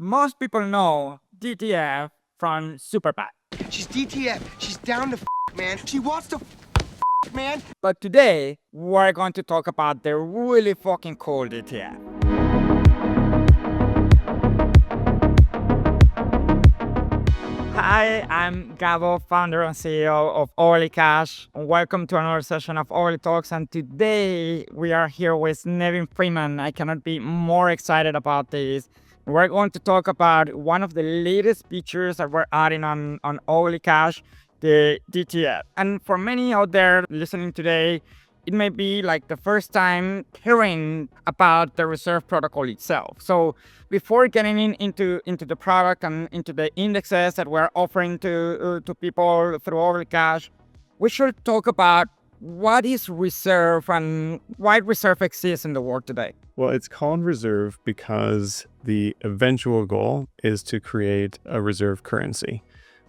Most people know DTF from Superbad. She's DTF. She's down to man. She wants to man. But today, we're going to talk about the really fucking cool DTF. Hi, I'm Gabo, founder and CEO of UGLYTALKS. Welcome to another session of UGLYTALKS. And today we are here with Nevin Freeman. I cannot be more excited about this. We're going to talk about one of the latest features that we're adding on UGLYTALKS, the DTF. And for many out there listening today, it may be like the first time hearing about the reserve protocol itself. So before getting into the product and into the indexes that we're offering to people through UGLYTALKS, we should talk about what is reserve and why reserve exists in the world today. Well, it's called reserve because the eventual goal is to create a reserve currency.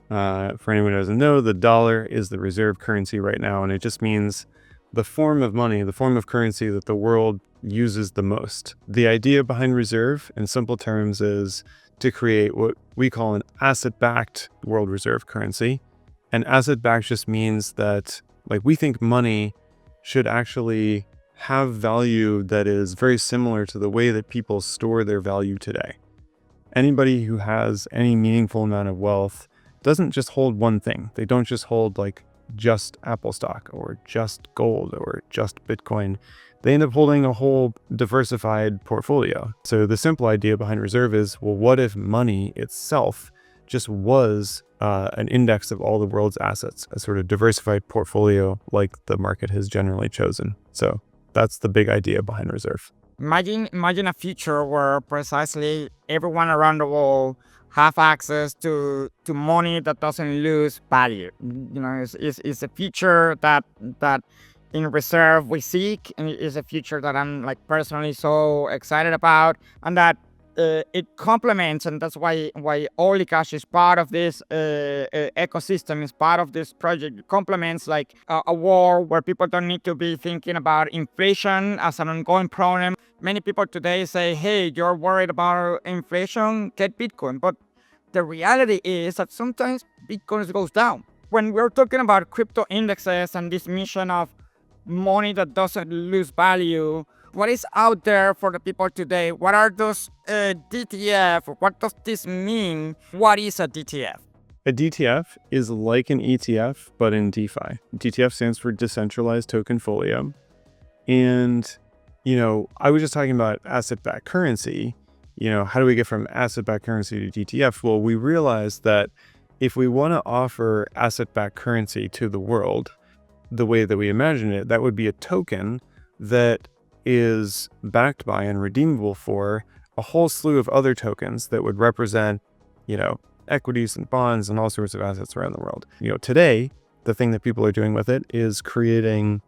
For anyone who doesn't know, the dollar is the reserve currency right now, and it just means the form of money, the form of currency that the world uses the most. The idea behind reserve, in simple terms, is to create what we call an asset-backed world reserve currency. And asset-backed just means that, like, we think money should actually have value that is very similar to the way that people store their value today. Anybody who has any meaningful amount of wealth doesn't just hold one thing. They don't just hold like just Apple stock or just gold or just Bitcoin. They end up holding a whole diversified portfolio. So the simple idea behind reserve is, well, what if money itself just was an index of all the world's assets, a sort of diversified portfolio like the market has generally chosen. So that's the big idea behind reserve. Imagine a future where precisely everyone around the world have access to money that doesn't lose value. You know, it's a future that in reserve we seek, and it's a future that I'm like personally so excited about, and that it complements, and that's why UGLYTALKS is part of this ecosystem, is part of this project. It complements like a world where people don't need to be thinking about inflation as an ongoing problem. Many people today say, hey, you're worried about inflation, get Bitcoin. But the reality is that sometimes Bitcoin goes down. When we're talking about crypto indexes and this mission of money that doesn't lose value, what is out there for the people today? What are those DTF? What does this mean? What is a DTF? A DTF is like an ETF, but in DeFi. DTF stands for Decentralized Token Folio. And, you know, I was just talking about asset-backed currency. You know, how do we get from asset-backed currency to DTF? Well, we realized that if we want to offer asset-backed currency to the world, the way that we imagine it, that would be a token that is backed by and redeemable for a whole slew of other tokens that would represent, you know, equities and bonds and all sorts of assets around the world. You know, today, the thing that people are doing with it is creating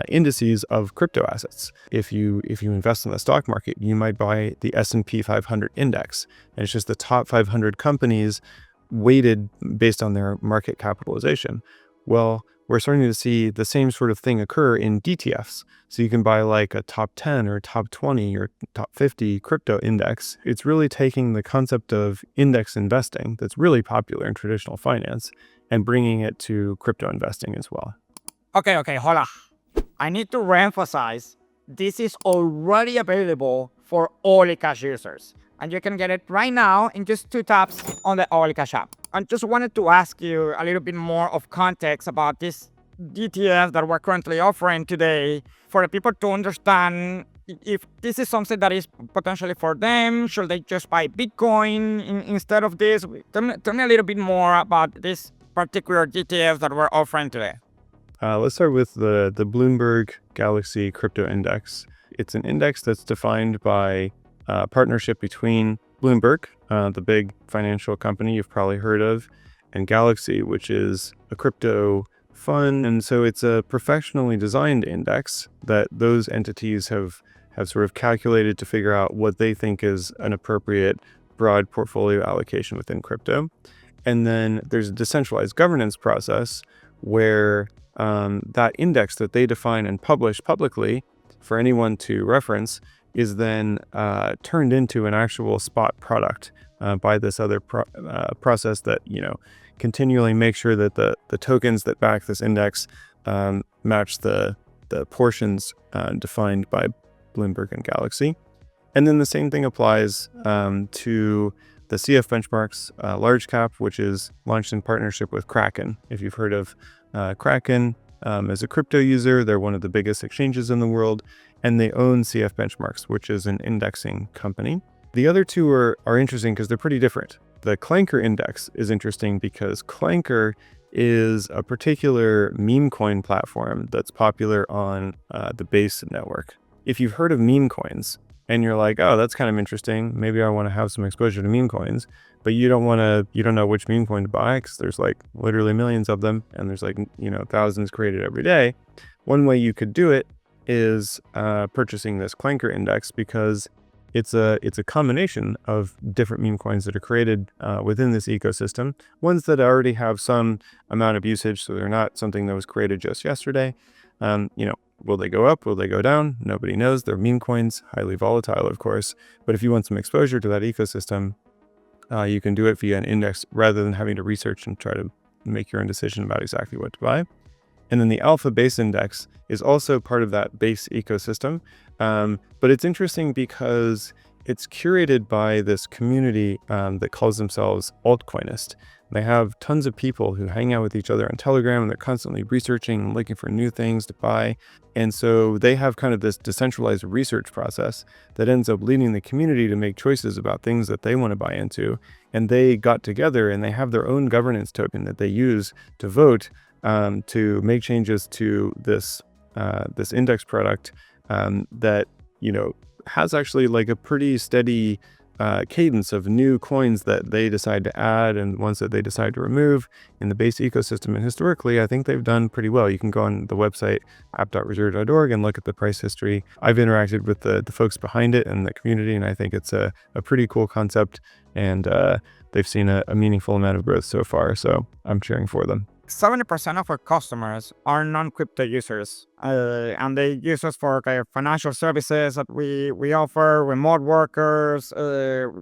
indices of crypto assets. If you invest in the stock market, you might buy the S&P 500 index, and it's just the top 500 companies weighted based on their market capitalization. Well, we're starting to see the same sort of thing occur in DTFs. So you can buy like a top 10 or top 20 or top 50 crypto index. It's really taking the concept of index investing that's really popular in traditional finance and bringing it to crypto investing as well. Okay, hold on. I need to reemphasize, this is already available for UGLYTALKS users. And you can get it right now in just 2 taps on the UGLYTALKS app. I just wanted to ask you a little bit more of context about this DTF that we're currently offering today for the people to understand if this is something that is potentially for them. Should they just buy Bitcoin instead of this? Tell me a little bit more about this particular DTF that we're offering today. Let's start with the Bloomberg Galaxy Crypto Index. It's an index that's defined by a partnership between Bloomberg, the big financial company you've probably heard of, and Galaxy, which is a crypto fund. And so it's a professionally designed index that those entities have sort of calculated to figure out what they think is an appropriate broad portfolio allocation within crypto. And then there's a decentralized governance process where that index that they define and publish publicly for anyone to reference is then turned into an actual spot product by this other process that, continually make sure that the tokens that back this index match the portions defined by Bloomberg and Galaxy. And then the same thing applies to the CF benchmarks large cap, which is launched in partnership with Kraken. If you've heard of Kraken as a crypto user, they're one of the biggest exchanges in the world, and they own CF benchmarks, which is an indexing company. The other two are interesting because they're pretty different. The Clanker index is interesting because Clanker is a particular meme coin platform that's popular on the Base network. If you've heard of meme coins and you're like, oh, that's kind of interesting, maybe I want to have some exposure to meme coins, but you don't know which meme coin to buy because there's like literally millions of them and there's like, thousands created every day. One way you could do it is purchasing this Clanker index because it's a combination of different meme coins that are created within this ecosystem, ones that already have some amount of usage, so they're not something that was created just yesterday. Will they go up? Will they go down? Nobody knows. They're meme coins, highly volatile, of course. But if you want some exposure to that ecosystem, you can do it via an index rather than having to research and try to make your own decision about exactly what to buy. And then the Alpha Base Index is also part of that base ecosystem. But it's interesting because it's curated by this community that calls themselves altcoinist. They have tons of people who hang out with each other on Telegram, and they're constantly researching and looking for new things to buy. And so they have kind of this decentralized research process that ends up leading the community to make choices about things that they want to buy into. And they got together and they have their own governance token that they use to vote to make changes to this index product that has actually like a pretty steady cadence of new coins that they decide to add and ones that they decide to remove in the base ecosystem. And historically, I think they've done pretty well. You can go on the website app.reserve.org and look at the price history. I've interacted with the folks behind it and the community, and I think it's a pretty cool concept, and they've seen a meaningful amount of growth so far, so I'm cheering for them. 70% of our customers are non-crypto users, and they use us for financial services that we offer, remote workers,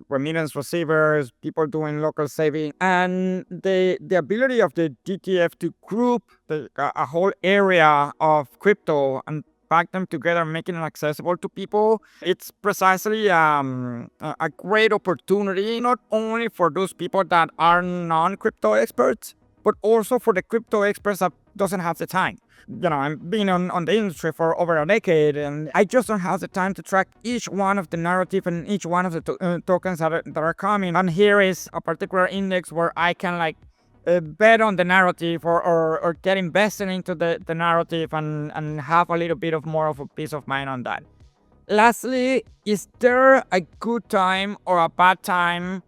remittance receivers, people doing local saving, and the ability of the DTF to group a whole area of crypto and pack them together, making it accessible to people. It's precisely a great opportunity, not only for those people that are non-crypto experts, but also for the crypto experts that doesn't have the time. I've been on the industry for over a decade, and I just don't have the time to track each one of the narrative and each one of the tokens that are coming. And here is a particular index where I can bet on the narrative or get invested into the narrative and have a little bit of more of a peace of mind on that. Lastly, is there a good time or a bad time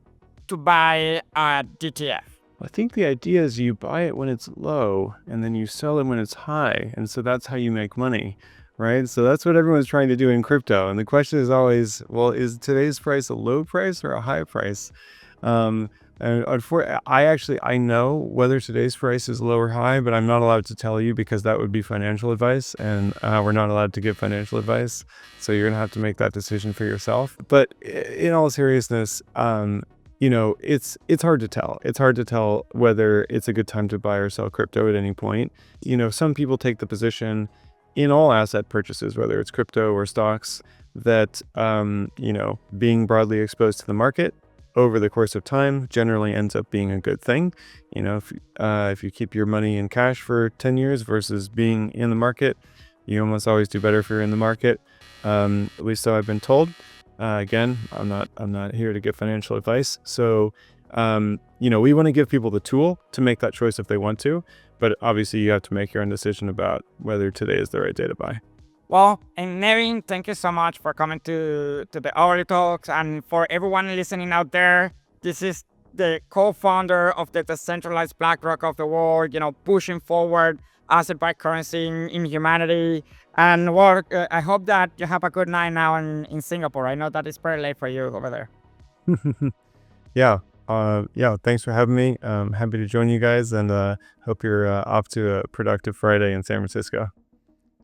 to buy a DTF? I think the idea is you buy it when it's low and then you sell it when it's high. And so that's how you make money, right? So that's what everyone's trying to do in crypto. And the question is always, well, is today's price a low price or a high price? And I know whether today's price is low or high, but I'm not allowed to tell you because that would be financial advice, and we're not allowed to give financial advice. So you're gonna have to make that decision for yourself. But in all seriousness, it's hard to tell. It's hard to tell whether it's a good time to buy or sell crypto at any point. Some people take the position in all asset purchases, whether it's crypto or stocks, that, being broadly exposed to the market over the course of time generally ends up being a good thing. If you keep your money in cash for 10 years versus being in the market, you almost always do better if you're in the market. At least so I've been told. Again, I'm not here to give financial advice. So, we want to give people the tool to make that choice if they want to, but obviously you have to make your own decision about whether today is the right day to buy. Well, and Nevin, thank you so much for coming to the UGLYTALKS, and for everyone listening out there. This is the co-founder of the decentralized BlackRock of the world, pushing forward asset-backed currency in humanity. And I hope that you have a good night now in Singapore. I know that it's pretty late for you over there. Yeah. Thanks for having me. Happy to join you guys, and hope you're off to a productive Friday in San Francisco.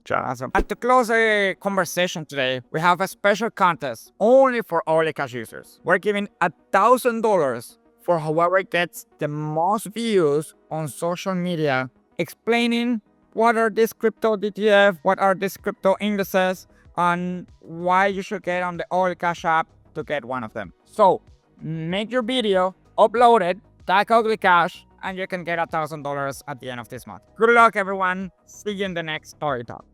job. Awesome. And to close the conversation today, we have a special contest only for early cash users. We're giving $1,000 for whoever gets the most views on social media explaining what are these crypto ETF, what are these crypto indices, and why you should get on the early cash app to get one of them. So make your video, upload it, tag Ugly Cash, and you can get $1,000 at the end of this month. Good luck, everyone. See you in the next Story Talk.